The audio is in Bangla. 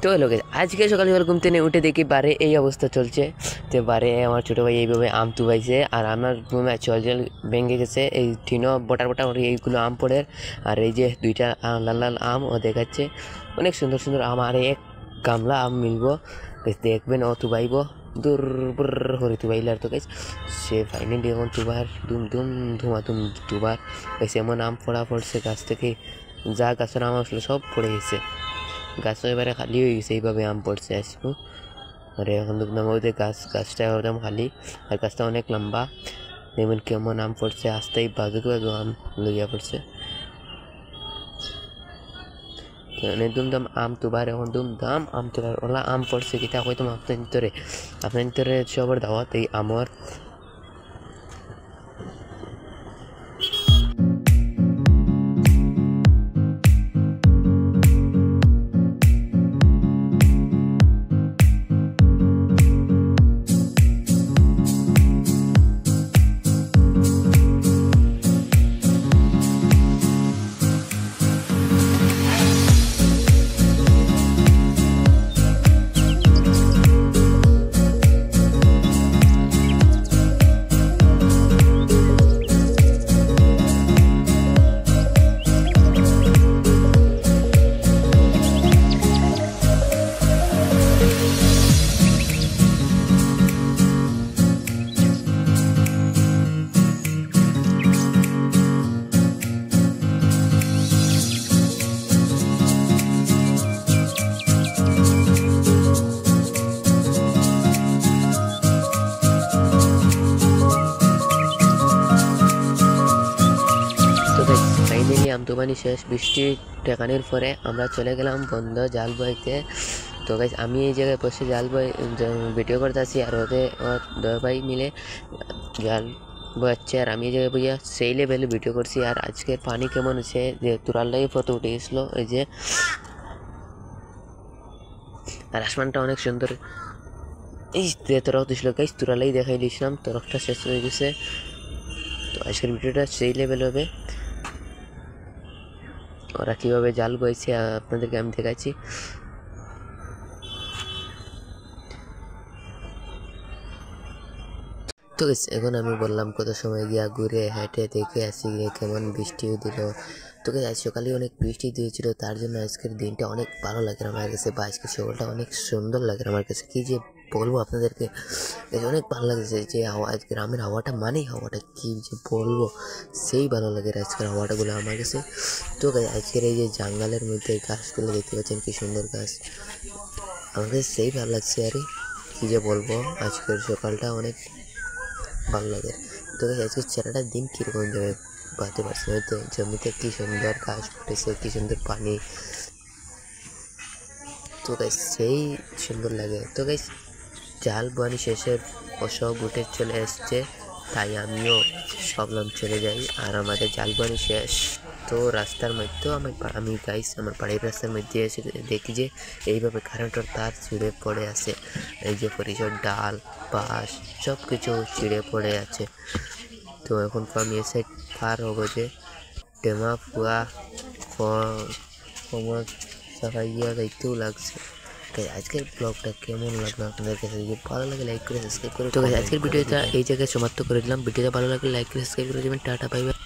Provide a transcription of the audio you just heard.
তো লোকে আজকে সকাল সকাল ঘুম থেকে উঠে দেখি বারে এই অবস্থা চলছে। তো বারে আমার ছোটো ভাই এইভাবে আম তুবাইছে, আর আমার ঘুমে জল ভেঙে গেছে। এই টিনও বটার এইগুলো আম পড়ে, আর এই যে দুইটা লাল লাল আম ও দেখাচ্ছে, অনেক সুন্দর সুন্দর আম। আর এক গামলা আম মিলবো, দেখবেন ও তুবাইব দূর বুর হরে তুবাইলে। আর তো গাইস সে ফাইনালি এখন তুবার দুম দুম ধুমাধুম তুবার গাইছে। এমন আম পড়া পড়ছে গাছ থেকে, যা গাছের আম আসলে সব পড়ে গেছে। গাছটা এবারে খালি হয়ে গেছে, এইভাবে আম পড়ছে আসবো। আর এখন দেখলাম ওদের গাছটা একদম খালি, আর গাছটা অনেক লম্বা। দেখবেন কেমন আম পড়ছে, আস্তেই বাজুক আম লইয়া পড়ছে। দুমদাম আম তুবার, এখন দুমদাম আম তুবার ওলা আম পড়ছে কিতা কইতাম আপনার ভিতরে সবার দাওয়াত এই আমর। ফাইনালি আমতুবানি শেষ, বৃষ্টি ঠেকানোর পরে আমরা চলে গেলাম বন্ধ জাল বইতে। তো গাইস আমি এই জায়গায় বসে জাল বই ভিডিও করতে আসি, আর ওদের দুই ভাই মিলে জাল বইছে, আর আমি এই জায়গায় বইয়া সেই লেভেলে ভিডিও করছি। আর আজকের পানি কেমন হচ্ছে, যে তুরাল্লাই ফটো উঠে গেছিলো এই যে, আর আসমানটা অনেক সুন্দর। এই তরক দিছিল গাইস, তুরালাই দেখাই দিয়েছিলাম, তরকটা শেষ হয়ে গেছে। তো আজকের ভিডিওটা সেই লেভেল হবে, ওরা কীভাবে জাল বইছে আপনাদেরকে আমি দেখাচ্ছি। তো এখন আমি বললাম কত সময় গিয়া ঘুরে হেঁটে দেখে আসি কেমন বৃষ্টিও দিল। তো আজ সকালে অনেক বৃষ্টি দিয়েছিল, তার জন্য আজকের দিনটা অনেক ভালো লাগে আমার কাছে, বা আজকের সকালটা অনেক সুন্দর লাগে আমার কাছে। কি যে বলবো আপনাদেরকে, অনেক ভালো লাগছে যে আজ গ্রামের হাওয়াটা, মানেই হাওয়াটা কি যে বলবো, সেই ভালো লাগে আজকের হাওয়াটাগুলো আমার কাছে। তো আজকের এই যে জঙ্গলের মধ্যে গাছগুলো দেখতে পাচ্ছেন, কি সুন্দর গাছ, আমাদের সেই ভালো লাগছে। আর কি যে বলবো, আজকের সকালটা অনেক ভালো লাগে। তো আজকে সারাটা দিন কীরকম যাবে ভাবতে পারছি না। তো জমিতে কী সুন্দর ঘাস ফুটেছে, কী সুন্দর পানি, তো গাইস সেই সুন্দর লাগে। তো গাইস জাল বানি শেষের সব উঠে চলে এসছে, তাই আমিও ভাবলাম চলে যাই। আর আমাদের জাল বানি শেষ, তো রাস্তার মধ্যেও আমি গাইস আমার বাড়ির রাস্তার মধ্যে এসে দেখি যে এইভাবে কারেন্টের তার ছিঁড়ে পড়ে আছে, এই যে পরিসর ডাল বাঁশ সব কিছু ছিঁড়ে পড়ে আছে। তো এখন আমি এসে পার হবো যে টেমা ফুয়া কমর সাফাইয়া দায়িত্বও লাগছে। তাই আজকের ব্লগটা কেমন লাগলো আপনাদের কাছে, যদি ভালো লাগে লাইক করে সাবস্ক্রাইব করে। তো আজকের ভিডিওটা এই জায়গায় সমাপ্ত করে দিলাম। ভিডিওটা ভালো লাগলে লাইক করে সাবস্ক্রাইব করে দেবেন। Tata bye bye.